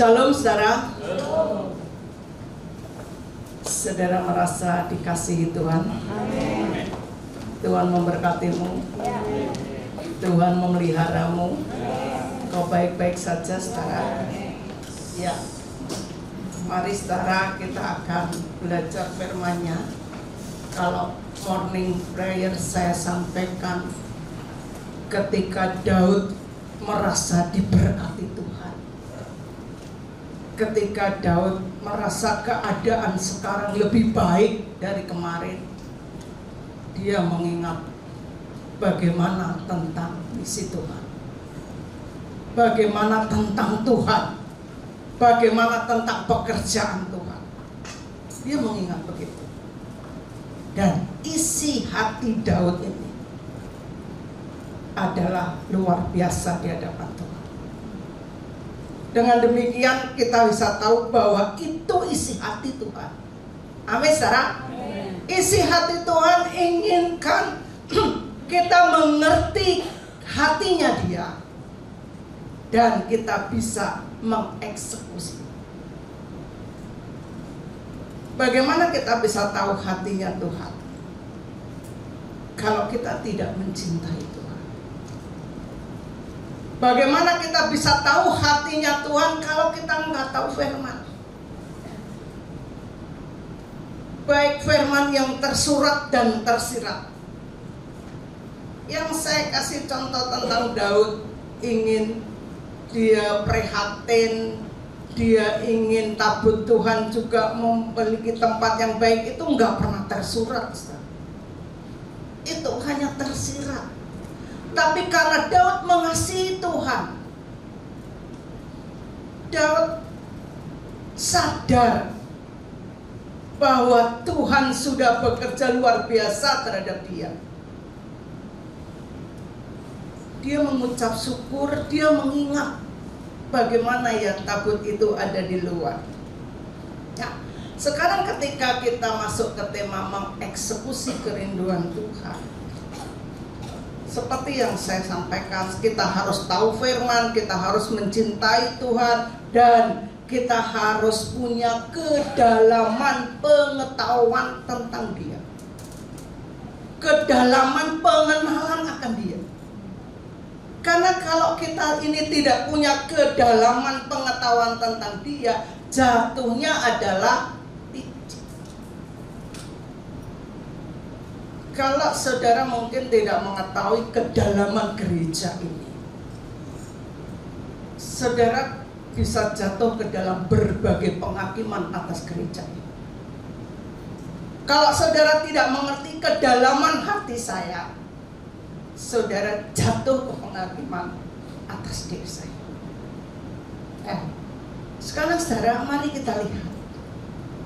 Shalom saudara. Saudara merasa dikasihi Tuhan. Amin. Tuhan memberkatimu. Tuhan memeliharamu. Kau baik-baik saja saudara. Ya. Mari saudara kita akan belajar firman-Nya. Kalau morning prayer saya sampaikan ketika Daud merasa diberkati Tuhan. Ketika Daud merasa keadaan sekarang lebih baik dari kemarin, dia mengingat bagaimana tentang misi Tuhan, bagaimana tentang Tuhan, bagaimana tentang pekerjaan Tuhan. Dia mengingat begitu. Dan isi hati Daud ini adalah luar biasa di hadapan Tuhan. Dengan demikian kita bisa tahu bahwa itu isi hati Tuhan. Amin saudara. Isi hati Tuhan inginkan kita mengerti hatinya Dia, dan kita bisa mengeksekusi. Bagaimana kita bisa tahu hatinya Tuhan? Kalau kita tidak mencintai Tuhan. Bagaimana kita bisa tahu hatinya Tuhan kalau kita nggak tahu firman? Baik firman yang tersurat dan tersirat. Yang saya kasih contoh tentang Daud, ingin dia prihatin, dia ingin tabut Tuhan juga memiliki tempat yang baik, itu nggak pernah tersurat. Itu hanya tersirat. Tapi karena Daud mengasihi Tuhan, Daud sadar bahwa Tuhan sudah bekerja luar biasa terhadap dia. Dia mengucap syukur, dia mengingat bagaimana ya tabut itu ada di luar. Nah, sekarang ketika kita masuk ke tema mengeksekusi kerinduan Tuhan, seperti yang saya sampaikan, kita harus tahu firman, kita harus mencintai Tuhan, dan kita harus punya kedalaman pengetahuan tentang Dia, kedalaman pengenalan akan Dia. Karena kalau kita ini tidak punya kedalaman pengetahuan tentang Dia, jatuhnya adalah kalau saudara mungkin tidak mengetahui kedalaman gereja ini, saudara bisa jatuh ke dalam berbagai penghakiman atas gereja ini. Kalau saudara tidak mengerti kedalaman hati saya, saudara jatuh ke penghakiman atas diri saya. Sekarang saudara, mari kita lihat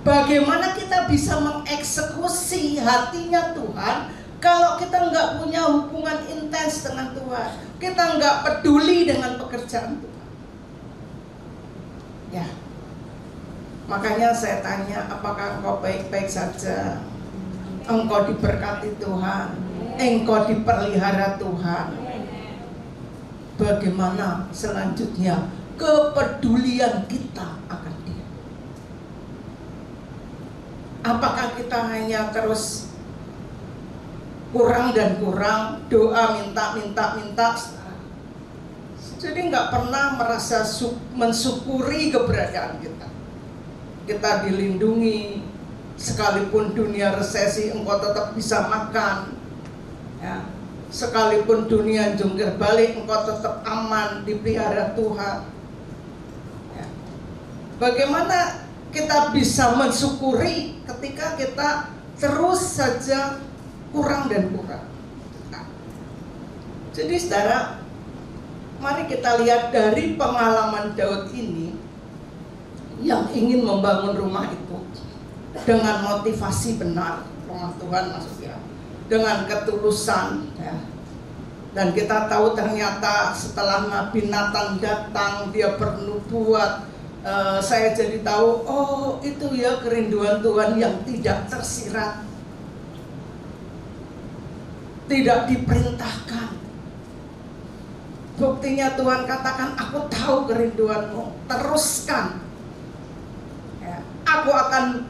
bagaimana kita bisa mengeksekusi hatinya Tuhan kalau kita nggak punya hubungan intens dengan Tuhan, kita nggak peduli dengan pekerjaan Tuhan. Ya, makanya saya tanya, apakah engkau baik-baik saja? Engkau diberkati Tuhan, engkau dipelihara Tuhan. Bagaimana selanjutnya kepedulian kita akan Dia? Apakah kita hanya terus kurang dan kurang, doa minta, jadi nggak pernah merasa mensyukuri keberadaan kita. Kita dilindungi, sekalipun dunia resesi engkau tetap bisa makan, ya. Sekalipun dunia jungkir balik engkau tetap aman, dipelihara Tuhan, ya. Bagaimana kita bisa mensyukuri ketika kita terus saja kurang dan kurang? Nah, jadi saudara, mari kita lihat dari pengalaman Daud ini yang ingin membangun rumah itu dengan motivasi benar, rumah Tuhan maksudnya, dengan ketulusan, ya. Dan kita tahu ternyata setelah Nabi Nathan datang, dia bernubuat. Saya jadi tahu, oh itu ya kerinduan Tuhan yang tidak tersirat, tidak diperintahkan, Buktinya Tuhan katakan, aku tahu kerinduanmu, teruskan. Ya, aku akan,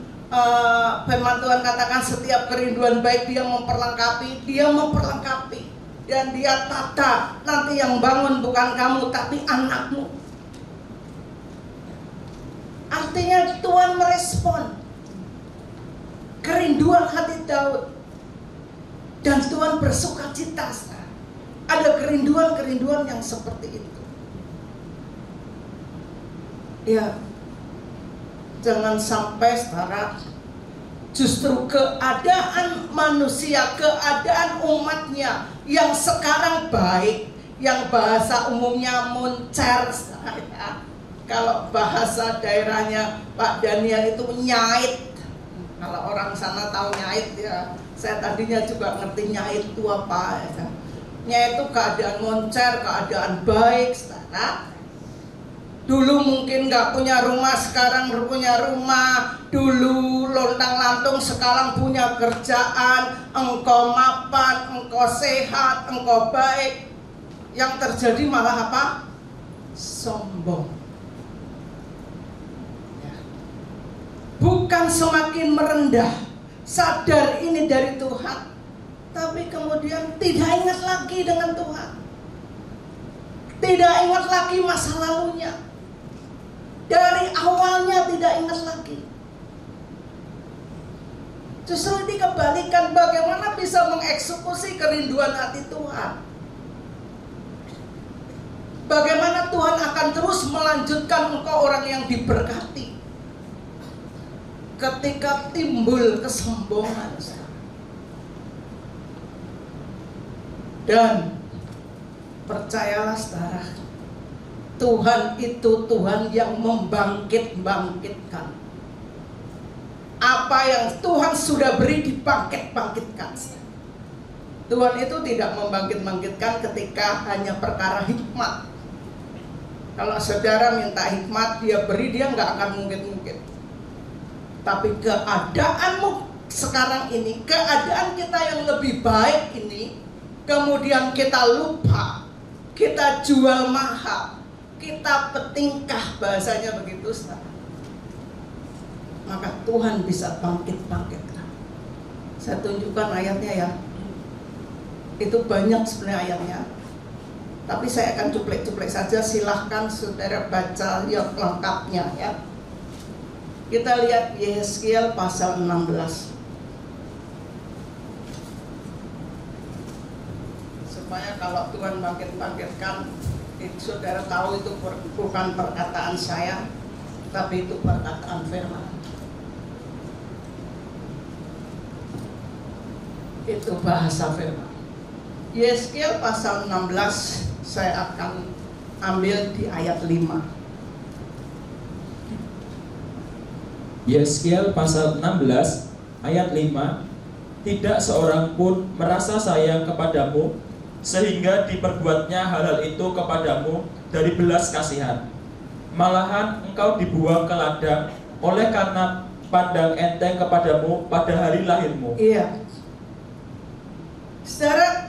firman Tuhan katakan, setiap kerinduan baik dia memperlengkapi. Dan dia tata, nanti yang bangun bukan kamu tapi anakmu. Artinya Tuhan merespon kerinduan hati Daud, dan Tuhan bersukacita. Ada kerinduan-kerinduan yang seperti itu. Ya, jangan sampai saudara, justru keadaan manusia, keadaan umatnya yang sekarang baik, yang bahasa umumnya moncer, ya. Kalau bahasa daerahnya Pak Daniel itu nyait. Kalau orang sana tahu nyait ya. Saya tadinya juga ngerti nyait itu apa ya. Nyait itu keadaan moncer, keadaan baik, saudara. Dulu mungkin nggak punya rumah, sekarang punya rumah. Dulu lontang-lantung, sekarang punya kerjaan. Engkau mapan, engkau sehat, engkau baik. Yang terjadi malah apa? Sombong. Ya. Bukan semakin merendah, sadar ini dari Tuhan, tapi kemudian tidak ingat lagi dengan Tuhan. Tidak ingat lagi masa lalunya. Dari awalnya tidak ingat lagi. Justru ini kebalikan, bagaimana bisa mengeksekusi kerinduan hati Tuhan. Bagaimana Tuhan akan terus melanjutkan engkau orang yang diberkati ketika timbul kesombongan. Dan percayalah saudara, Tuhan itu Tuhan yang membangkit-bangkitkan. Apa yang Tuhan sudah beri dibangkit-bangkitkan. Tuhan itu tidak membangkit-bangkitkan ketika hanya perkara hikmat. Kalau saudara minta hikmat, dia beri, dia nggak akan mungkit-mungkit. Tapi keadaanmu sekarang ini, keadaan kita yang lebih baik ini, kemudian kita lupa, kita jual mahal, kita petingkah, bahasanya begitu, saudara. Maka Tuhan bisa bangkit-bangkitkan. Saya tunjukkan ayatnya ya. Itu banyak sebenarnya ayatnya, tapi saya akan cuplek-cuplek saja. Silahkan saudara baca yang lengkapnya ya. Kita lihat Yehezkiel pasal 16, supaya kalau Tuhan bangkit-bangkitkan, saudara tahu itu bukan perkataan saya, tapi itu perkataan firman. Itu bahasa firman. Yehezkiel pasal 16, saya akan ambil di ayat 5. Yehezkiel pasal 16 ayat 5. Tidak seorang pun merasa sayang kepadamu, sehingga diperbuatnya hal-hal itu kepadamu dari belas kasihan. Malahan engkau dibuang ke ladang oleh karena pandang enteng kepadamu pada hari lahirmu. Iya. Saudara,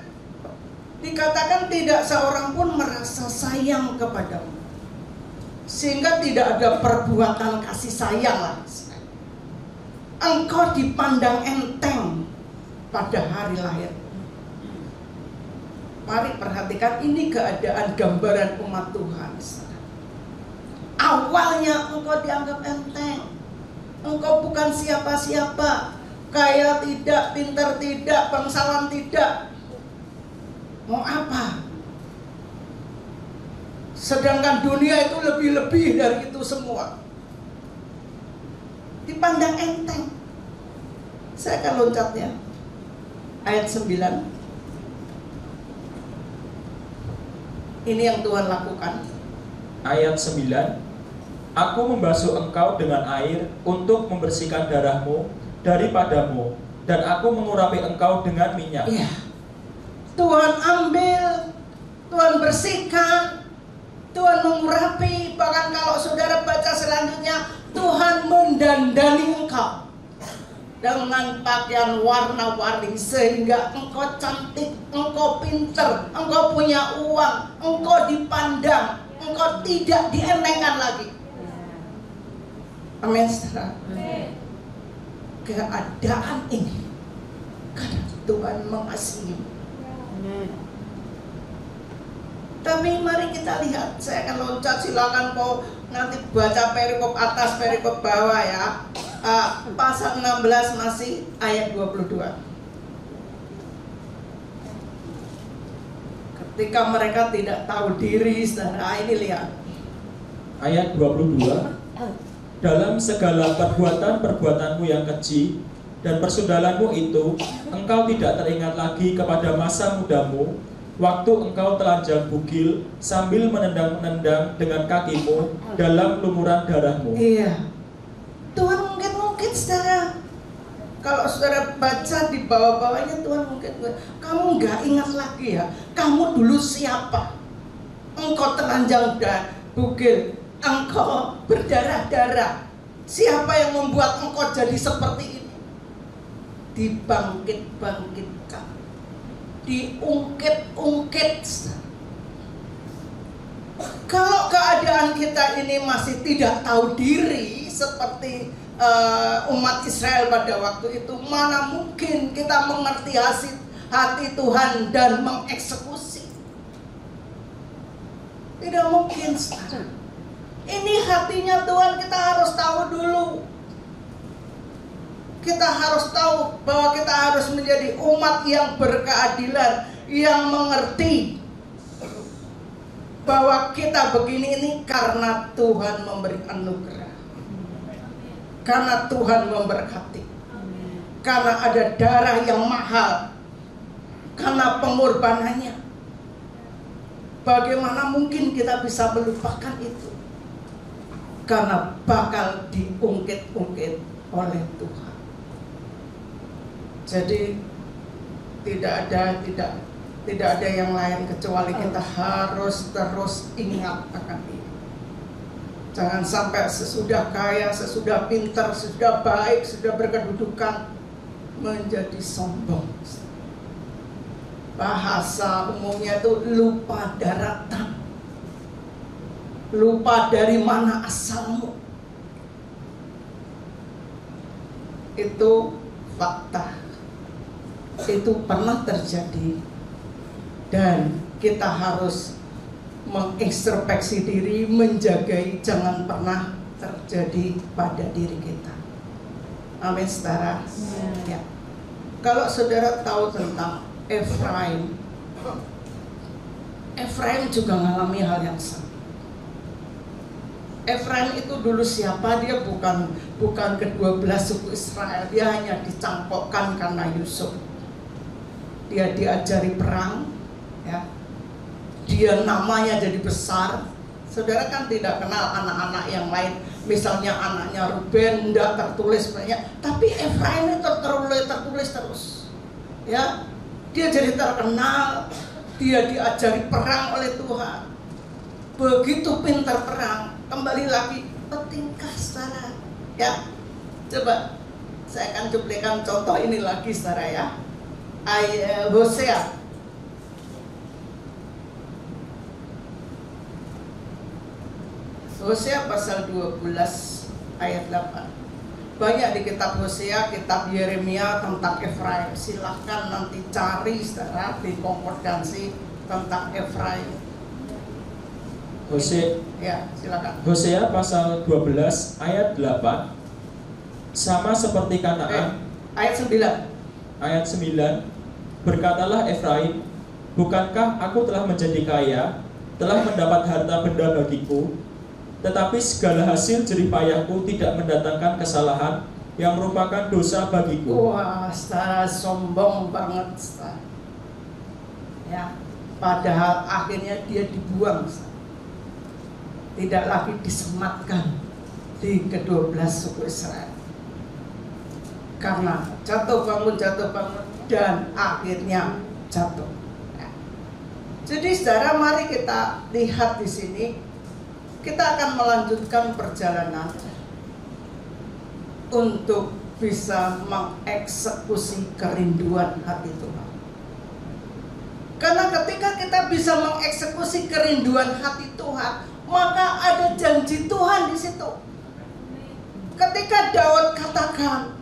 dikatakan tidak seorang pun merasa sayang kepadamu, sehingga tidak ada perbuatan kasih sayang lah. Engkau dipandang enteng pada hari lahir. Mari perhatikan, ini keadaan gambaran umat Tuhan. Awalnya engkau dianggap enteng, engkau bukan siapa-siapa, kaya tidak, pintar tidak, bangsawan tidak. Mau apa? Sedangkan dunia itu lebih-lebih dari itu semua. Dipandang enteng. Saya akan loncatnya. Ayat 9. Ini yang Tuhan lakukan. Ayat 9. Aku membasuh engkau dengan air untuk membersihkan darahmu daripadamu, dan aku mengurapi engkau dengan minyak. Iya. Tuhan ambil, Tuhan bersihkan, Tuhan mengurapi. Bahkan kalau saudara baca selanjutnya, Tuhan mendandani engkau. dengan pakaian warna-warni sehingga engkau cantik, engkau pinter, engkau punya uang, engkau dipandang, engkau tidak dienengkan lagi. Amin, saudara. Keadaan ini karena Tuhan mengasihi. Tapi mari kita lihat, saya akan loncat, silakan kau nanti baca perikop atas, perikop bawah ya. Pasal 16 masih ayat 22. Ketika mereka tidak tahu diri, saudara, ini lihat. Ayat 22. Dalam segala perbuatan-perbuatanmu yang keji dan persudalanmu itu, engkau tidak teringat lagi kepada masa mudamu, waktu engkau telanjang bugil sambil menendang-menendang dengan kakimu dalam lumuran darahmu. Iya. Tuhan mungkin saudara, kalau saudara baca di bawah-bawahnya, Tuhan mungkin kamu nggak ingat lagi ya, kamu dulu siapa? Engkau telanjang dan bugil, engkau berdarah-darah. Siapa yang membuat engkau jadi seperti ini? Dibangkit-bangkitkan, diungkit-ungkit. Kalau keadaan kita ini masih tidak tahu diri seperti umat Israel pada waktu itu, mana mungkin kita mengerti hati Tuhan dan mengeksekusi? Tidak mungkin, saudara. Ini hatinya Tuhan, kita harus tahu dulu. Kita harus tahu bahwa kita harus menjadi umat yang berkeadilan, yang mengerti bahwa kita begini ini karena Tuhan memberi anugerah, karena Tuhan memberkati, karena ada darah yang mahal, karena pengorbanannya. Bagaimana mungkin kita bisa melupakan itu? Karena bakal diungkit-ungkit oleh Tuhan. Jadi tidak ada yang lain kecuali kita harus terus ingat akan ini. Jangan sampai sesudah kaya, sesudah pintar, sesudah baik, sudah berkedudukan menjadi sombong. Bahasa umumnya itu lupa daratan, lupa dari mana asalmu. Itu fakta, itu pernah terjadi, dan kita harus mengintrospeksi diri, menjagai jangan pernah terjadi pada diri kita. Amin, saudara. Ya. Kalau saudara tahu tentang Efraim juga mengalami hal yang sama. Efraim itu dulu siapa? Dia bukan ke-12 suku Israel. Dia hanya dicangkokkan karena Yusuf. Dia diajari perang, ya. Dia namanya jadi besar. Saudara kan tidak kenal anak-anak yang lain. Misalnya anaknya Ruben tidak tertulis banyak, tapi Efraim itu tertulis terus. Ya, dia jadi terkenal. Dia diajari perang oleh Tuhan. Begitu pintar perang. Kembali lagi bertingkah, saudara. Ya, coba saya akan cuplikan contoh ini lagi, saudara ya. Hosea. Hosea pasal 12 ayat 8. Banyak di kitab Hosea, kitab Yeremia tentang Efraim. Silahkan nanti cari, saudara, di konkordansi tentang Efraim. Hosea, ya, silakan. Hosea pasal 12 ayat 8. Sama seperti Kanaan. Ayat 9. Ayat 9. Berkatalah Efraim, bukankah aku telah menjadi kaya, telah mendapat harta benda bagiku, tetapi segala hasil jerih payahku tidak mendatangkan kesalahan yang merupakan dosa bagiku. Wah, saudara, sombong banget, saudara. Ya, padahal akhirnya dia dibuang, saudara. Tidak lagi disematkan di ke-12 suku Israel. Karena jatuh bangun dan akhirnya jatuh. Ya. Jadi saudara, mari kita lihat di sini. Kita akan melanjutkan perjalanan untuk bisa mengeksekusi kerinduan hati Tuhan. Karena ketika kita bisa mengeksekusi kerinduan hati Tuhan, maka ada janji Tuhan di situ. Ketika Daud katakan,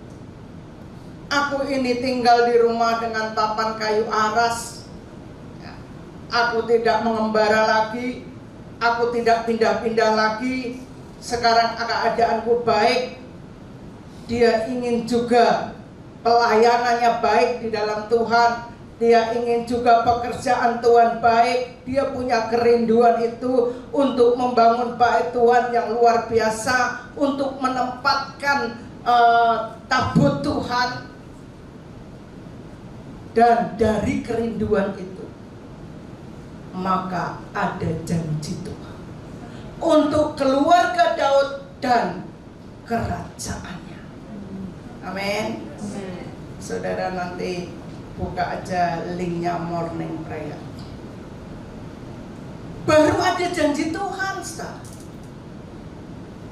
aku ini tinggal di rumah dengan papan kayu aras, aku tidak mengembara lagi, aku tidak pindah-pindah lagi, sekarang keadaanku baik. Dia ingin juga pelayanannya baik di dalam Tuhan. Dia ingin juga pekerjaan Tuhan baik. Dia punya kerinduan itu untuk membangun bait Tuhan yang luar biasa, untuk menempatkan tabut Tuhan. Dan dari kerinduan itu, maka ada janji Tuhan untuk keluarga Daud dan kerajaannya. Amin. Saudara nanti buka aja linknya Morning Prayer. Baru ada janji Tuhan, saudara.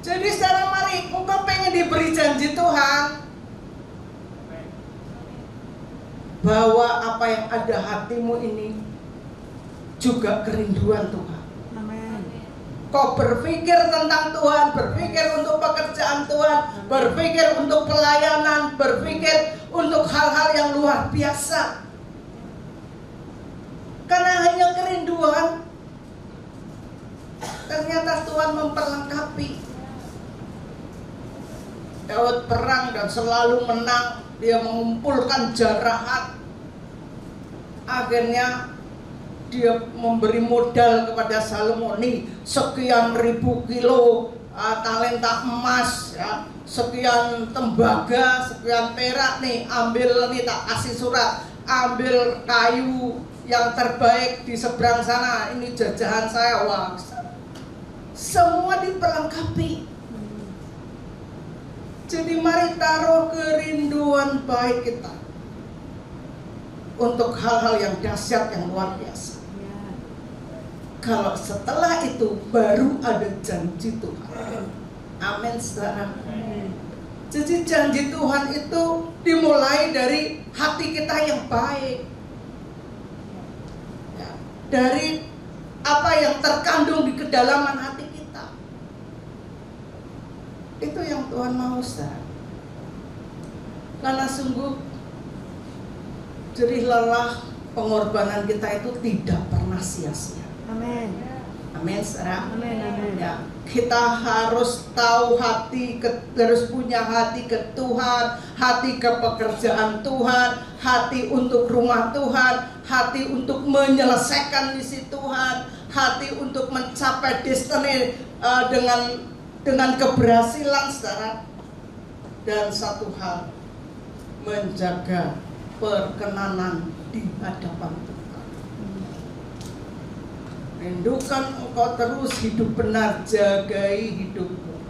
Jadi saudara, mari, engkau pengen diberi janji Tuhan, bahwa apa yang ada hatimu ini juga kerinduan Tuhan. Amin. Kau berpikir tentang Tuhan, berpikir untuk pekerjaan Tuhan, berpikir untuk pelayanan, berpikir untuk hal-hal yang luar biasa. Karena hanya kerinduan, ternyata Tuhan memperlengkapi. Daud perang dan selalu menang. Dia mengumpulkan jarahan. Akhirnya dia memberi modal kepada Salomo nih, sekian ribu kilo talenta emas, ya, sekian tembaga, sekian perak nih, ambil nih, tak kasih surat, ambil kayu yang terbaik di seberang sana, ini jajahan saya. Wah, semua diperlengkapi. Jadi mari taruh kerinduan baik kita untuk hal-hal yang dahsyat, yang luar biasa. Kalau setelah itu baru ada janji Tuhan. Amin, saudara. Jadi janji Tuhan itu dimulai dari hati kita yang baik, ya, dari apa yang terkandung di kedalaman hati kita. Itu yang Tuhan mau, saudara. Karena sungguh jerih lelah pengorbanan kita itu tidak pernah sia-sia. Amin. Amin, saudara. Amin. Amin. Ya, kita harus tahu hati, harus punya hati ke Tuhan, hati ke pekerjaan Tuhan, hati untuk rumah Tuhan, hati untuk menyelesaikan misi Tuhan, hati untuk mencapai destiny dengan keberhasilan, saudara. Dan satu hal, menjaga perkenanan di hadapan Tuhan. Rindukan engkau terus hidup benar, jagai hidupmu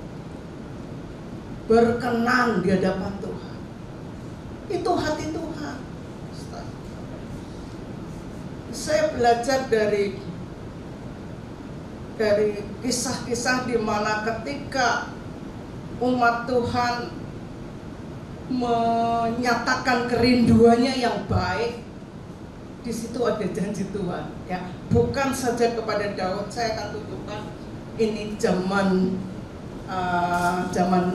berkenan di hadapan Tuhan. Itu hati Tuhan. Saya belajar dari kisah-kisah di mana ketika umat Tuhan menyatakan kerinduannya yang baik, di situ ada janji Tuhan. Ya, bukan saja kepada Daud. Saya akan tunjukkan ini zaman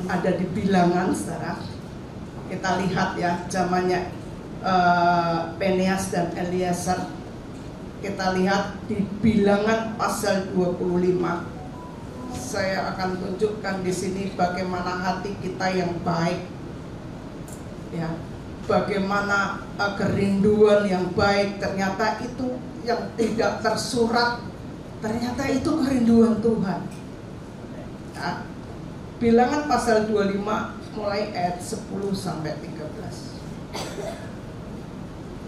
ada di Bilangan, saudara. Kita lihat ya, zamannya Peneas dan Eliezer. Kita lihat di Bilangan pasal 25. Saya akan tunjukkan di sini bagaimana hati kita yang baik, ya, bagaimana kerinduan yang baik. Ternyata itu yang tidak tersurat, ternyata itu kerinduan Tuhan. Ya. Bilangan pasal 25 mulai ayat 10 sampai 13.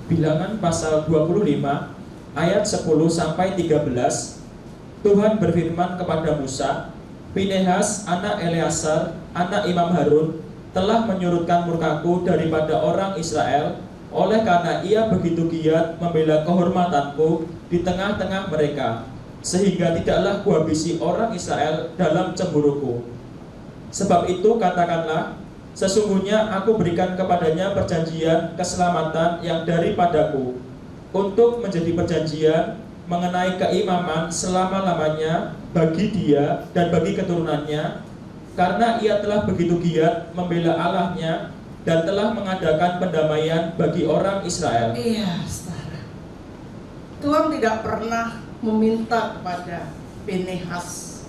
Bilangan pasal 25 ayat 10 sampai 13. Tuhan berfirman kepada Musa, Pinehas anak Eleazar, anak Imam Harun, telah menyurutkan murkaku daripada orang Israel, oleh karena ia begitu giat membela kehormatanku di tengah-tengah mereka, sehingga tidaklah kuhabisi orang Israel dalam cemburuku. Sebab itu katakanlah, Sesungguhnya aku berikan kepadanya perjanjian keselamatan yang daripadaku, untuk menjadi perjanjian mengenai keimaman selama-lamanya bagi dia dan bagi keturunannya, karena ia telah begitu giat membela Allahnya dan telah mengadakan pendamaian bagi orang Israel. Iya, saudara. Tuhan tidak pernah meminta kepada Pinehas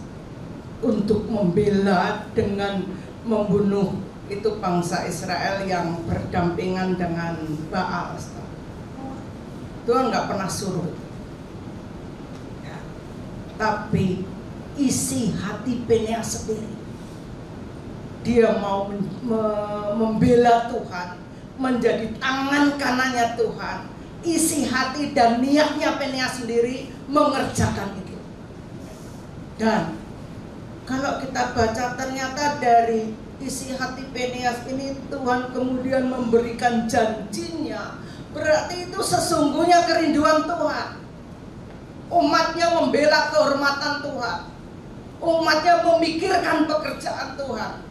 untuk membela dengan membunuh itu bangsa Israel yang berdampingan dengan Baal. Tuhan nggak pernah suruh. Ya. Tapi isi hati Pinehas sendiri, dia mau membela Tuhan, menjadi tangan kanannya Tuhan. Isi hati dan niatnya Pinehas sendiri mengerjakan itu. Dan kalau kita baca, ternyata dari isi hati Pinehas ini Tuhan kemudian memberikan janjinya. Berarti itu sesungguhnya kerinduan Tuhan. Umatnya membela kehormatan Tuhan. Umatnya memikirkan pekerjaan Tuhan.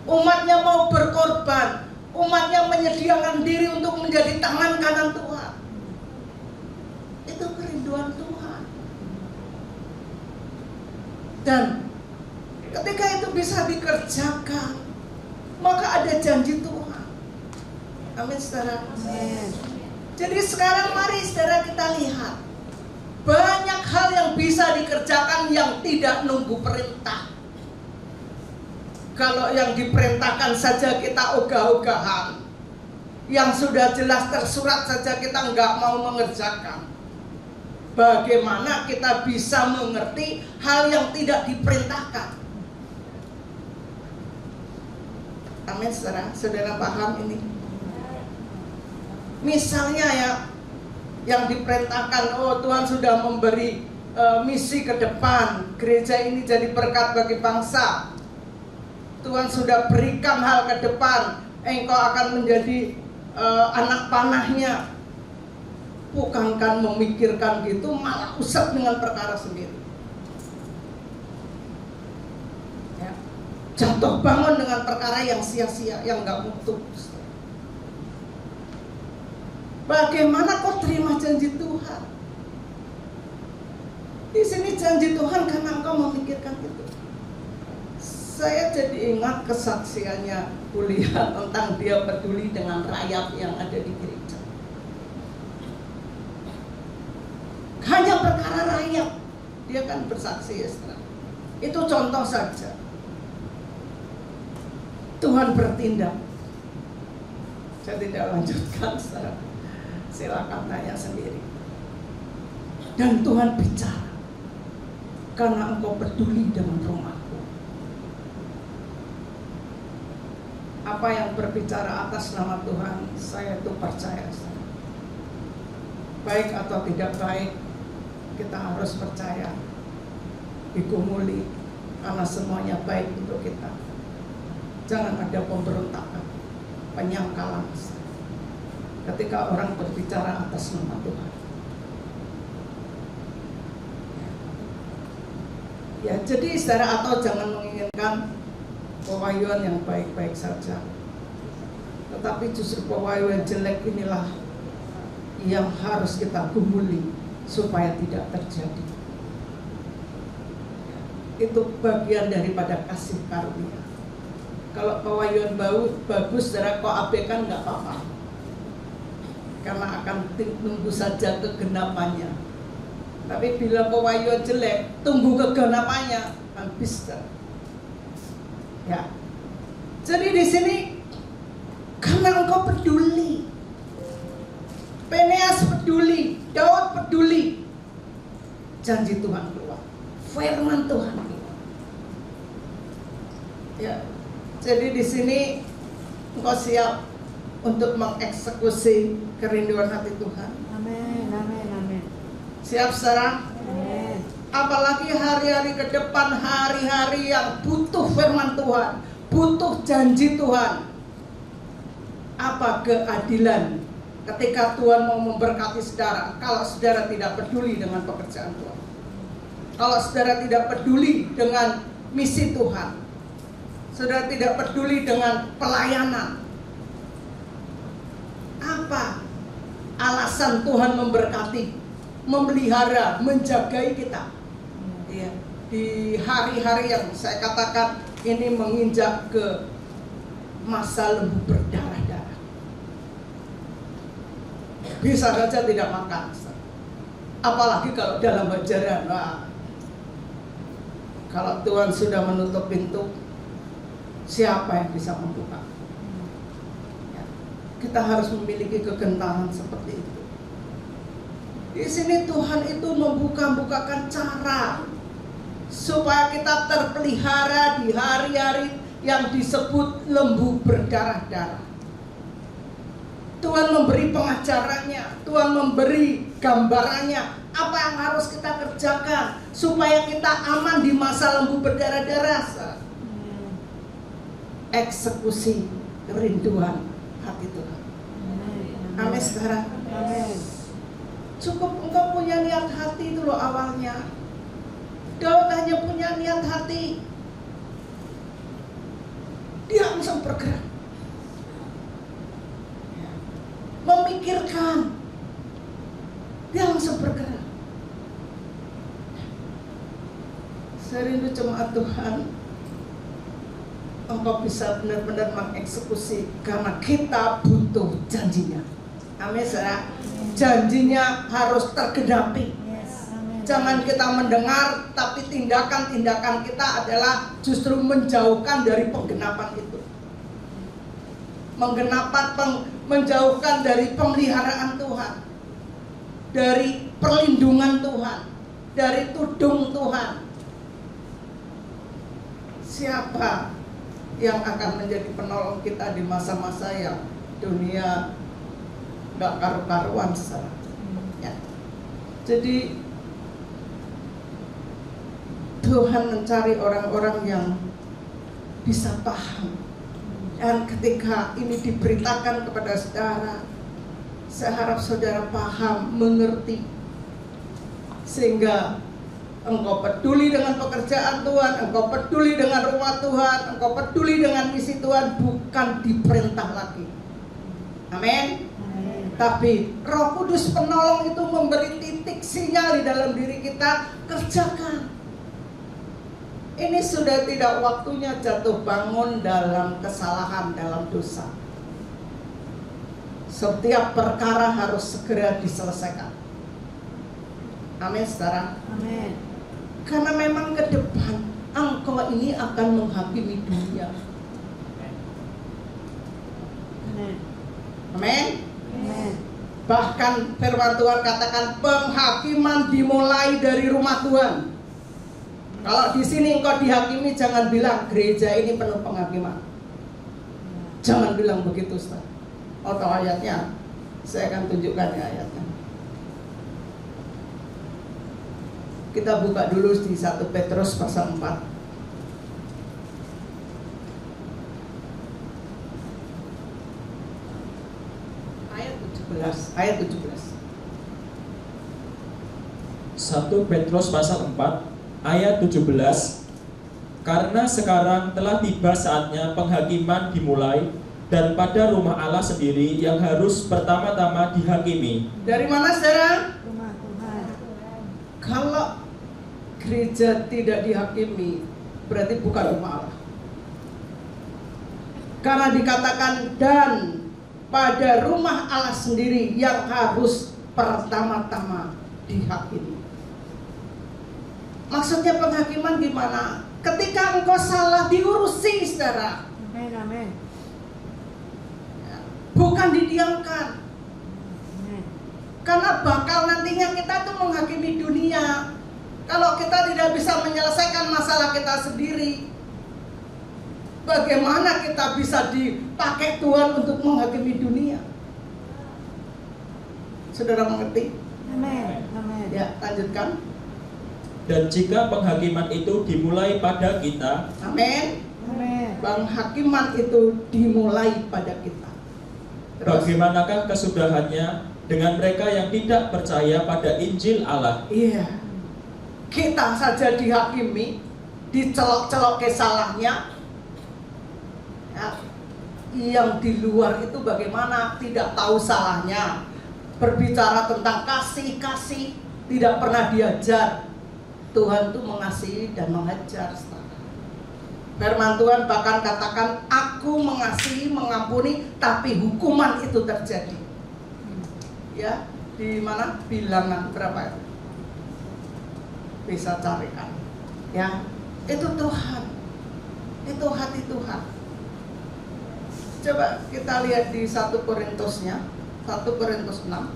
Umatnya mau berkorban. Umatnya menyediakan diri untuk menjadi tangan kanan Tuhan. Itu kerinduan Tuhan. Dan ketika itu bisa dikerjakan, maka ada janji Tuhan. Amin, saudara. Amin. Jadi sekarang mari saudara kita lihat, banyak hal yang bisa dikerjakan yang tidak nunggu perintah. Kalau yang diperintahkan saja kita ogah-ogahan, yang sudah jelas tersurat saja kita nggak mau mengerjakan. Bagaimana kita bisa mengerti hal yang tidak diperintahkan? Amin, saudara. Saudara paham ini? Misalnya ya, yang diperintahkan, oh Tuhan sudah memberi misi ke depan, gereja ini jadi berkat bagi bangsa. Tuhan sudah berikan hal ke depan, engkau akan menjadi anak panahnya. Bukankan memikirkan gitu, malah usap dengan perkara sendiri. Ya. Jatuh bangun dengan perkara yang sia-sia, yang gak mutu. Bagaimana kau terima janji Tuhan? Di sini janji Tuhan karena engkau memikirkan itu. Saya jadi ingat kesaksiannya kuliah tentang dia peduli dengan rakyat yang ada di gereja. Hanya perkara rakyat, dia kan bersaksi ya, setelah. Itu contoh saja. Tuhan bertindak. Saya tidak lanjutkan, setelah. Silakan tanya sendiri. Dan Tuhan bicara, karena engkau peduli dengan rumahku. Apa yang berbicara atas nama Tuhan, saya itu percaya. Baik atau tidak baik, kita harus percaya, digumuli, karena semuanya baik untuk kita. Jangan ada pemberontakan, penyangkalan ketika orang berbicara atas nama Tuhan. Ya, jadi saudara, atau jangan menginginkan pewahyuan yang baik-baik saja, tetapi justru pewahyuan jelek inilah yang harus kita gumuli supaya tidak terjadi. Itu bagian daripada kasih karunia. Kalau pewahyuan bagus, saudara, kok abaikan nggak apa-apa, karena akan tunggu saja kegenapannya. Tapi bila pewahyuan jelek, tunggu kegenapannya, habis. Ya. Jadi di sini karena engkau peduli, Pinehas peduli, Daud peduli, janji Tuhan keluar, firman Tuhan keluar. Ya. Jadi di sini engkau siap untuk mengeksekusi kerinduan hati Tuhan. Amin, amin, amin. Siap, saudara? Amin. Apalagi hari-hari ke depan, hari-hari yang butuh firman Tuhan, butuh janji Tuhan. Apa keadilan ketika Tuhan mau memberkati saudara, kalau saudara tidak peduli dengan pekerjaan Tuhan, kalau saudara tidak peduli dengan misi Tuhan, Saudara tidak peduli dengan pelayanan. Apa alasan Tuhan memberkati, memelihara, menjagai kita? Ya, di hari-hari yang saya katakan ini menginjak ke masa lembu berdarah-darah. Bisa saja tidak makan. Apalagi kalau dalam ajaran. Kalau Tuhan sudah menutup pintu, siapa yang bisa membuka? Ya, kita harus memiliki kegentaran seperti itu. Di sini Tuhan itu membukakan cara supaya kita terpelihara di hari-hari yang disebut lembu berdarah-darah. Tuhan memberi pengajarannya, Tuhan memberi gambarannya, apa yang harus kita kerjakan supaya kita aman di masa lembu berdarah-darah. Eksekusi kerinduan hati Tuhan. Amin saudara. Cukup engkau punya niat hati itu loh awalnya. Daud hanya punya niat hati, dia langsung bergerak, memikirkan, dia langsung bergerak. Saya rindu jemaat Tuhan, engkau bisa benar-benar mengeksekusi karena kita butuh janjinya. Amin saudara. Janjinya harus tergenapi. Jangan kita mendengar, tapi tindakan-tindakan kita adalah justru menjauhkan dari penggenapan itu. Menjauhkan dari pemeliharaan Tuhan, dari perlindungan Tuhan, dari tudung Tuhan. Siapa yang akan menjadi penolong kita di masa-masa yang dunia gak karu-karuan ya. Jadi Tuhan mencari orang-orang yang bisa paham. Dan ketika ini diberitakan kepada saudara, saya harap saudara paham, mengerti, sehingga engkau peduli dengan pekerjaan Tuhan, engkau peduli dengan rumah Tuhan, engkau peduli dengan misi Tuhan, bukan diperintah lagi. Amin. Tapi Roh Kudus penolong itu memberi titik sinyal di dalam diri kita, kerjakan. Ini sudah tidak waktunya jatuh bangun dalam kesalahan, dalam dosa. Setiap perkara harus segera diselesaikan. Amin saudara. Amin. Karena memang ke depan engkau ini akan menghakimi dunia. Amin. Amin. Bahkan firman Tuhan katakan penghakiman dimulai dari rumah Tuhan. Kalau di sini engkau dihakimi, jangan bilang gereja ini penuh penghakiman. Jangan bilang begitu, Ustaz. Oh, tahu ayatnya? Saya akan tunjukkan ya ayatnya. Kita buka dulu di 1 Petrus pasal 4. Ayat 17. 1 Petrus pasal 4 ayat 17. Karena sekarang telah tiba saatnya penghakiman dimulai, dan pada rumah Allah sendiri yang harus pertama-tama dihakimi. Dari mana saudara? Rumah Tuhan. Kalau gereja tidak dihakimi, berarti bukan rumah Allah. Karena dikatakan dan pada rumah Allah sendiri yang harus pertama-tama dihakimi. Maksudnya penghakiman gimana? Ketika engkau salah diurusi, saudara. Amin, amin. Bukan didiamkan. Amin. Karena bakal nantinya kita tuh menghakimi dunia. Kalau kita tidak bisa menyelesaikan masalah kita sendiri, bagaimana kita bisa dipakai Tuhan untuk menghakimi dunia? Saudara mengerti? Amin, amin. Ya, lanjutkan. Dan jika penghakiman itu dimulai pada kita, Amin. Amin. Penghakiman itu dimulai pada kita. Terus, bagaimanakah kesudahannya dengan mereka yang tidak percaya pada Injil Allah? iya, kita saja dihakimi, dicelok-celok ke salahnya, Ya, yang di luar itu bagaimana, tidak tahu salahnya, berbicara tentang kasih, tidak pernah diajar. Tuhan itu mengasihi dan mengajar. Firman Tuhan bahkan katakan, aku mengasihi, mengampuni, tapi hukuman itu terjadi. Ya, di mana? Bilangan berapa itu? Bisa carikan. Ya, itu Tuhan. Itu hati Tuhan. Coba kita lihat di 1 Korintusnya, 1 Korintus 6.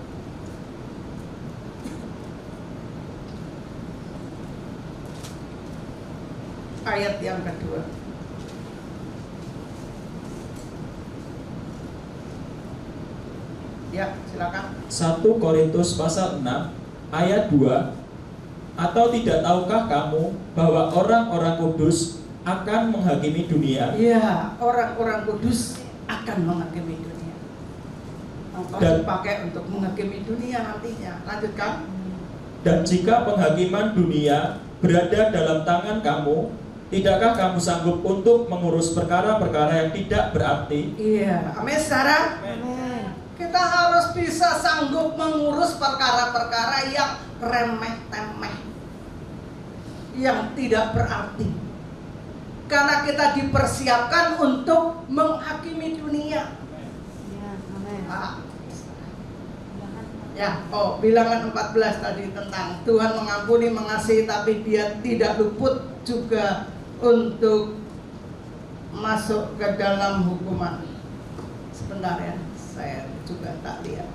Ayat yang kedua. Ya, silakan. 1 Korintus pasal 6 ayat 2. Atau tidak tahukah kamu bahwa orang-orang kudus akan menghakimi dunia? Iya, orang-orang kudus akan menghakimi dunia. Engkau dipakai untuk menghakimi dunia nantinya. Lanjutkan. Dan jika penghakiman dunia berada dalam tangan kamu, tidakkah kamu sanggup untuk mengurus perkara-perkara yang tidak berarti? Iya, amin saudara. Amin. Kita harus bisa sanggup mengurus perkara-perkara yang remeh-temeh, yang tidak berarti. Karena kita dipersiapkan untuk menghakimi dunia. Ya, amin. Ya, bilangan 14 tadi tentang Tuhan mengampuni, mengasihi, tapi Dia tidak luput juga untuk masuk ke dalam hukuman. Sebentar ya, saya juga tak lihat.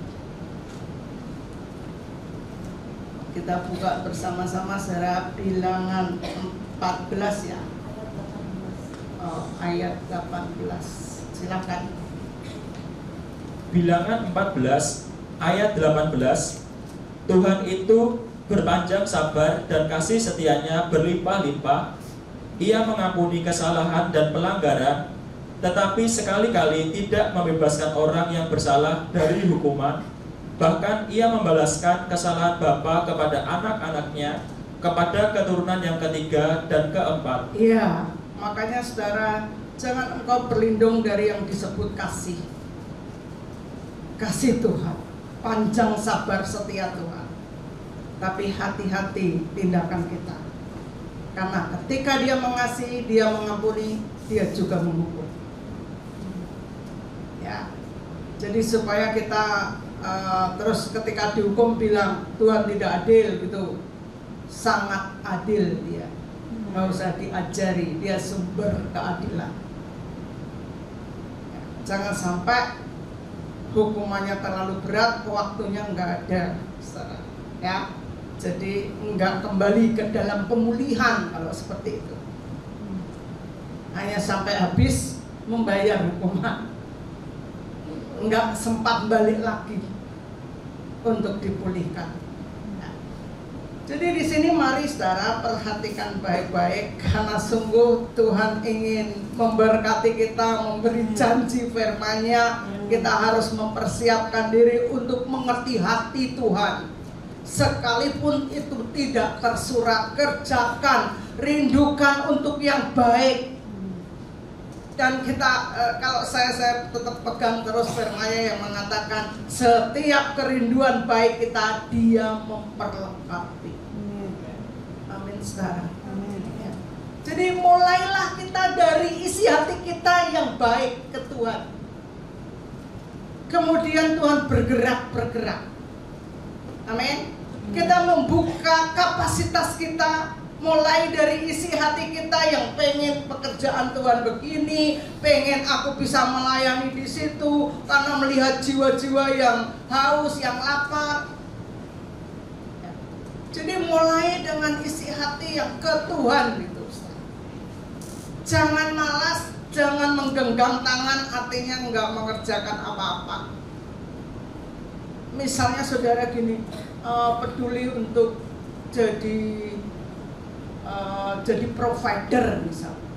Kita buka bersama-sama saudara bilangan 14 ya. Ayat 18. Silakan. Bilangan 14 ayat 18. Tuhan itu berpanjang sabar dan kasih setianya berlimpah-limpah. Ia mengampuni kesalahan dan pelanggaran, tetapi sekali-kali tidak membebaskan orang yang bersalah dari hukuman. Bahkan ia membalaskan kesalahan bapa kepada anak-anaknya, kepada keturunan yang ketiga dan keempat. Iya, makanya saudara, jangan engkau berlindung dari yang disebut kasih. Kasih Tuhan, panjang sabar setia Tuhan. Tapi hati-hati tindakan kita. Karena ketika Dia mengasihi, Dia mengampuni, Dia juga menghukum. Ya. Jadi supaya kita terus ketika dihukum bilang Tuhan tidak adil gitu. Sangat adil Dia. Nggak usah diajari, Dia sumber keadilan. Ya. Jangan sampai hukumannya terlalu berat, waktunya nggak ada, saudara. Ya. Jadi enggak kembali ke dalam pemulihan kalau seperti itu. Hanya sampai habis membayar hukuman. Enggak sempat balik lagi untuk dipulihkan. Nah, jadi di sini mari saudara perhatikan baik-baik, karena sungguh Tuhan ingin memberkati kita, memberi janji firman-Nya. Kita harus mempersiapkan diri untuk mengerti hati Tuhan. Sekalipun itu tidak tersurat, kerjakan, rindukan untuk yang baik. Dan kita, kalau saya tetap pegang terus firman-Nya yang mengatakan setiap kerinduan baik kita, Dia memperlengkapi. Amin saudara. Ya. Jadi mulailah kita dari isi hati kita yang baik ke Tuhan. Kemudian Tuhan bergerak. Amin. Kita membuka kapasitas kita, mulai dari isi hati kita yang pengen pekerjaan Tuhan begini, pengen aku bisa melayani di situ karena melihat jiwa-jiwa yang haus, yang lapar. Jadi mulai dengan isi hati yang ke Tuhan gitu. Jangan malas, jangan menggenggam tangan, artinya enggak mengerjakan apa-apa. Misalnya saudara gini, peduli untuk jadi provider misalnya.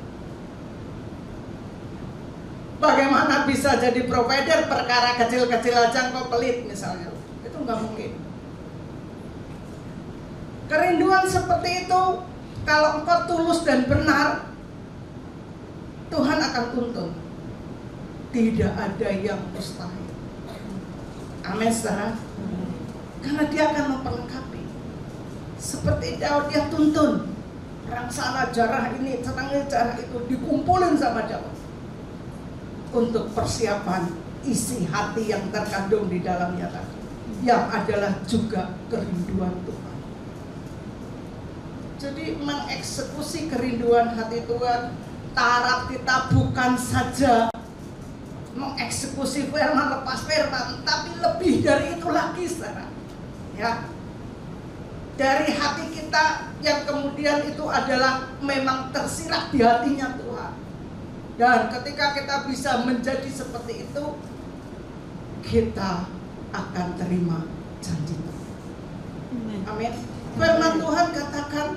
Bagaimana bisa jadi provider? Perkara kecil-kecil aja engkau pelit misalnya. Itu nggak mungkin. Kerinduan seperti itu, kalau engkau tulus dan benar, Tuhan akan tuntun. tidak ada yang mustahil. Amin, saudara. Karena dia akan memperlengkapi. Seperti Daud, dia tuntun perang sana, jarah ini, senangnya jarah itu, dikumpulin sama Daud untuk persiapan isi hati yang terkandung di dalamnya tadi, yang adalah juga kerinduan Tuhan. Jadi mengeksekusi kerinduan hati Tuhan, taraf kita bukan saja mengeksekusi firman, lepas firman, tapi lebih dari itu lagi, saudara. Ya, dari hati kita yang kemudian itu adalah memang tersirat di hatinya Tuhan. Dan ketika kita bisa menjadi seperti itu, kita akan terima janji Tuhan. Amin. Firman Tuhan katakan,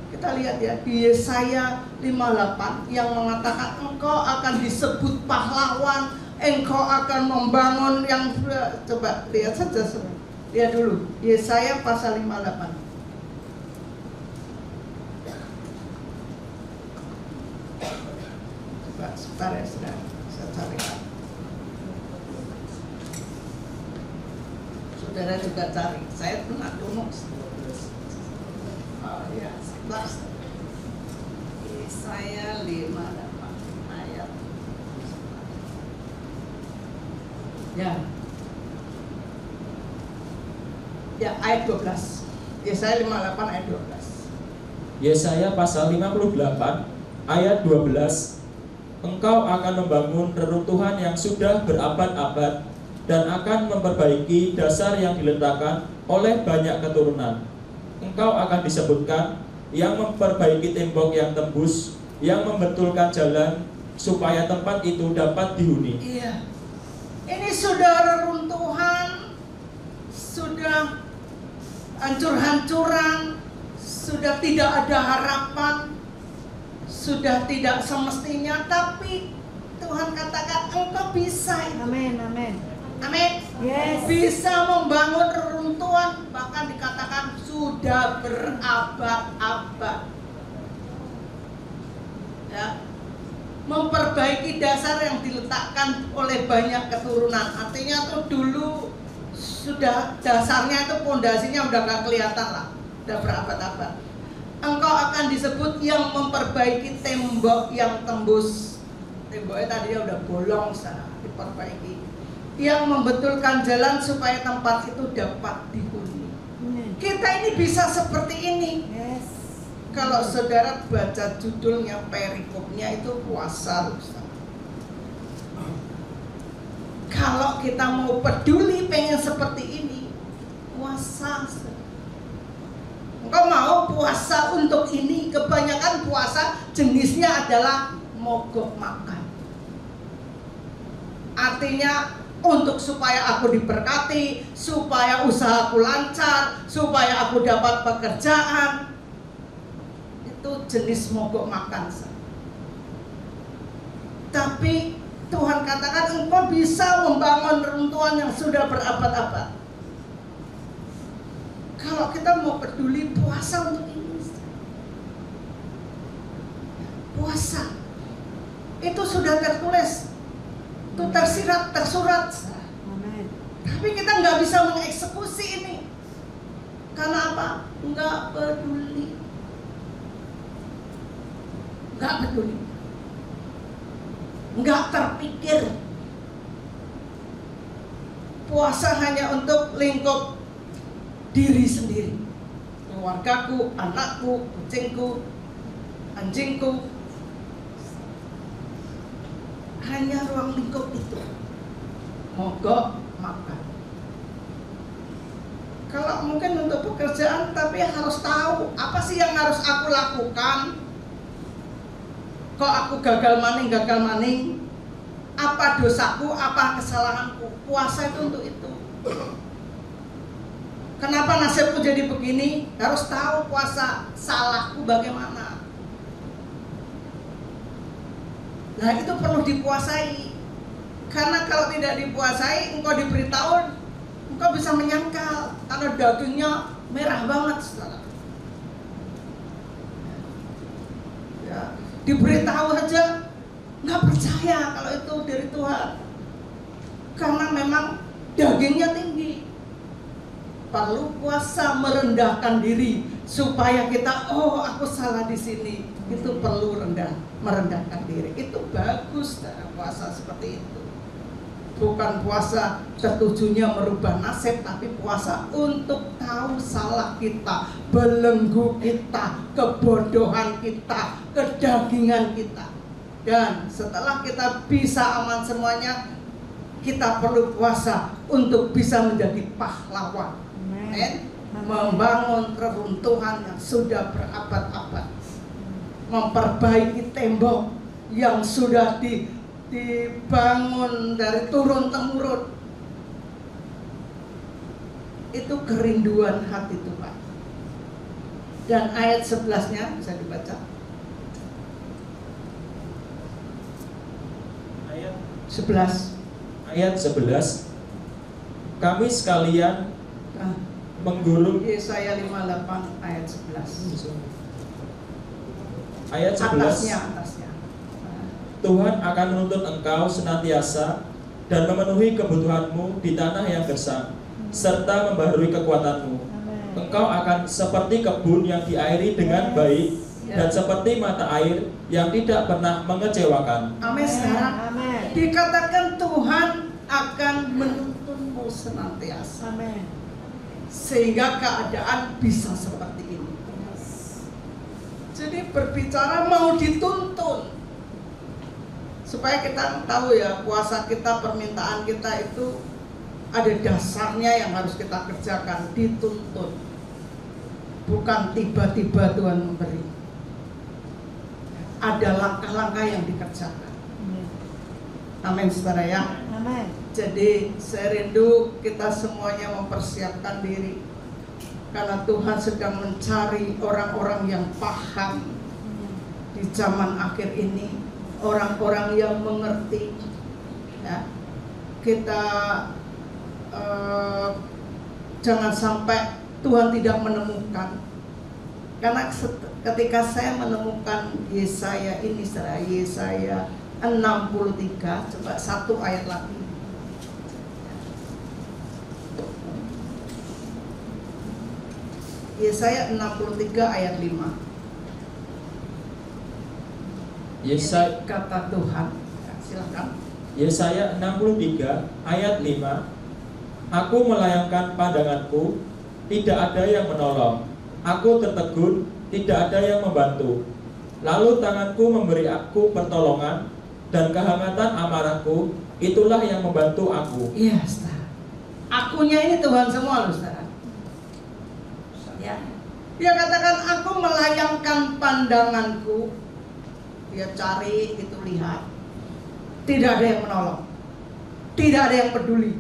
kita lihat ya di Yesaya 58 yang mengatakan engkau akan disebut pahlawan, engkau akan membangun yang, coba lihat saja, lihat dulu Yesaya pasal 58. Coba sebentar ya, saudara, saya cari. Saudara juga cari, saya pernah dulu. Oh ya, 11. Yesaya 58 ayat. Ya, ayat 12. Yesaya 58 ayat 12. Yesaya pasal 58 ayat 12. Engkau akan membangun reruntuhan yang sudah berabad-abad dan akan memperbaiki dasar yang diletakkan oleh banyak keturunan. Engkau akan disebutkan yang memperbaiki tembok yang tembus, yang membetulkan jalan supaya tempat itu dapat dihuni. Iya. Ini sudah reruntuhan, sudah hancur-hancuran, sudah tidak ada harapan, sudah tidak semestinya, tapi Tuhan katakan engkau bisa itu. Amin, amin. Amin. Yes. Bisa membangun reruntuhan, bahkan dikatakan sudah berabad-abad. Ya. Memperbaiki dasar yang diletakkan oleh banyak keturunan. Artinya tuh dulu sudah dasarnya itu pondasinya udah gak kelihatan lah, udah berabad-abad. Engkau akan disebut yang memperbaiki tembok yang tembus. Temboknya tadinya udah bolong, sana diperbaiki. Yang membetulkan jalan supaya tempat itu dapat dihuni. Kita ini bisa seperti ini. Yes. Kalau saudara baca judulnya, perikopnya itu puasa, Ustaz. Kalau kita mau peduli pengen seperti ini, puasa. Engkau mau puasa untuk ini? Kebanyakan puasa jenisnya adalah mogok makan. Artinya untuk supaya aku diberkati, supaya usahaku lancar, supaya aku dapat pekerjaan. Itu jenis mogok makan. Tapi Tuhan katakan engkau bisa membangun reruntuhan yang sudah berabad-abad. Kalau kita mau peduli puasa untuk ini, puasa itu sudah tertulis, itu tersirat, tersurat. Amin. Tapi kita nggak bisa mengeksekusi ini. Karena apa? Nggak peduli. Nggak peduli. Nggak terpikir. Puasa hanya untuk lingkup diri sendiri, keluargaku, anakku, kucingku, anjingku. Hanya ruang lingkup itu. Mogok makan. Kalau mungkin untuk pekerjaan, tapi harus tahu apa sih yang harus aku lakukan. Kok aku gagal maning, apa dosaku, apa kesalahanku. Puasa itu untuk itu. Kenapa nasibku jadi begini? Harus tahu puasa salahku bagaimana. Nah itu perlu dipuasai. Karena kalau tidak dipuasai, engkau diberitahu, engkau bisa menyangkal karena dagingnya merah banget, saudara. Ya, diberitahu aja nggak percaya kalau itu dari Tuhan, karena memang dagingnya tinggi. Perlu puasa merendahkan diri supaya kita, oh aku salah di sini. Itu perlu merendahkan diri. Itu bagus puasa seperti itu. Bukan puasa tertujunya merubah nasib, tapi puasa untuk tahu salah kita, belenggu kita, kebodohan kita, kedagingan kita. Dan setelah kita bisa aman semuanya, kita perlu puasa untuk bisa menjadi pahlawan. Membangun reruntuhan yang sudah berabad-abad, memperbaiki tembok yang sudah dibangun dari turun-temurun. Itu kerinduan hati Tuhan. Dan ayat 11-nya bisa dibaca. Ayat 11. Ayat 11. Kami sekalian menggulung. Yesaya 58 ayat 11. Ayat 11. Atasnya. Tuhan akan menuntut engkau senantiasa dan memenuhi kebutuhanmu di tanah yang gersang, serta membaharui kekuatanmu. Engkau akan seperti kebun yang diairi dengan baik, dan seperti mata air yang tidak pernah mengecewakan. Amin. Sekarang dikatakan Tuhan akan menuntunmu senantiasa. Amin. Sehingga keadaan bisa seperti ini. Jadi berbicara mau dituntun, supaya kita tahu ya, puasa kita, permintaan kita itu ada dasarnya yang harus kita kerjakan, dituntun. Bukan tiba-tiba Tuhan memberi. Ada langkah-langkah yang dikerjakan. Amin, saudara ya. Amin. Jadi saya rindu kita semuanya mempersiapkan diri, karena Tuhan sedang mencari orang-orang yang paham di zaman akhir ini, orang-orang yang mengerti. Ya, kita jangan sampai Tuhan tidak menemukan. Karena ketika saya menemukan Yesaya ini, Yesaya 63, coba satu ayat lagi. Yesaya 63 ayat 5. Yesaya, Kata Tuhan, ya, silakan. Yesaya 63 ayat 5. Aku melayangkan pandanganku, tidak ada yang menolong. Aku tertegun, tidak ada yang membantu. Lalu tanganku memberi aku pertolongan, dan kehangatan amarahku itulah yang membantu aku. Iya, saudara. Akunya ini Tuhan semua loh, saudara. Ya. Dia katakan aku melayangkan pandanganku. Dia cari, itu lihat. Tidak ada yang menolong. Tidak ada yang peduli.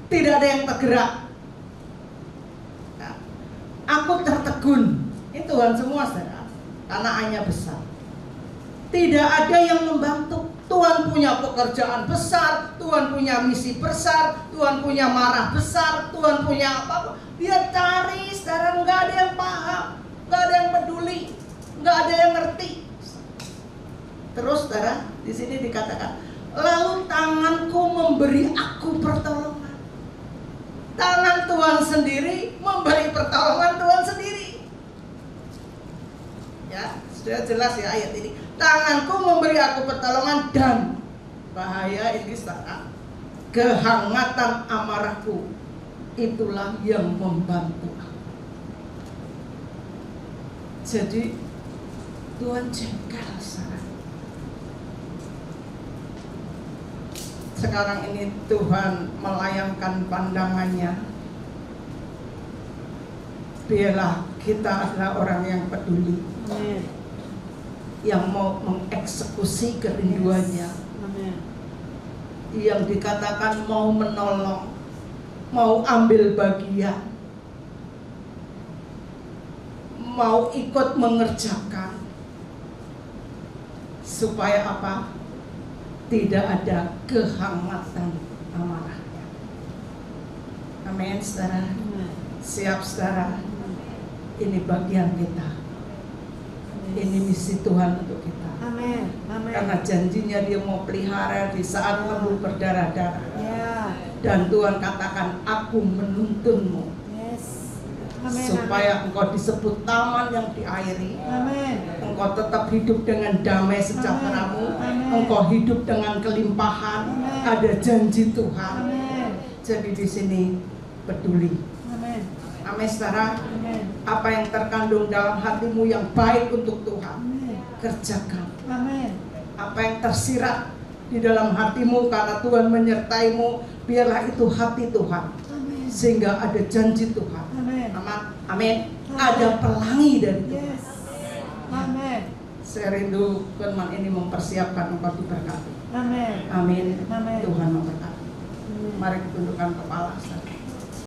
Tidak ada yang tergerak. Nah, aku tertegun. Ini Tuhan semua, saudara. Karena hanya besar. Tidak ada yang membantu. Tuhan punya pekerjaan besar, Tuhan punya misi besar, Tuhan punya marah besar, Tuhan punya apa? Dia cari, saudara, nggak ada yang paham, nggak ada yang peduli, nggak ada yang ngerti. Terus, saudara, di sini dikatakan, lalu tanganku memberi aku pertolongan. Tangan Tuhan sendiri memberi pertolongan Tuhan sendiri. Ya, sudah jelas ya ayat ini. Tanganku memberi aku pertolongan, dan bahaya ini, saudara, kehangatan amarahku itulah yang membantu aku. Jadi Tuhan jengkel, saudara. Sekarang ini Tuhan melayangkan pandangannya. Biarlah kita adalah orang yang peduli, yang mau mengeksekusi kerinduannya, yang dikatakan mau menolong, mau ambil bagian, mau ikut mengerjakan, supaya apa? Tidak ada kehangatan amarahnya. Amin, saudara. Siap, saudara. Ini bagian kita. Ini misi Tuhan untuk kita. Amin. Amin. Karena janjinya dia mau pelihara di saat lembu berdarah-darah. Ya. Dan Tuhan katakan, aku menuntunmu Yes. Amin. supaya engkau disebut taman yang diairi. Amin. Engkau tetap hidup dengan damai sejahteramu. Amin. Engkau hidup dengan kelimpahan. Amin. Ada janji Tuhan. Amin. Jadi di sini peduli. Amin. Amin, saudara. Amin. Apa yang terkandung dalam hatimu yang baik untuk Tuhan, Amin. kerjakan. Amin. Apa yang tersirat di dalam hatimu karena Tuhan menyertaimu, biarlah itu hati Tuhan. Amin. Sehingga ada janji Tuhan. Amin. Amin. Ada pelangi dari Tuhan. Yes. Amin. Saya rindu firman ini mempersiapkan engkau diberkati. Amin. Amin. Amin. Tuhan memberkati. Amin. Mari tundukkan kepala.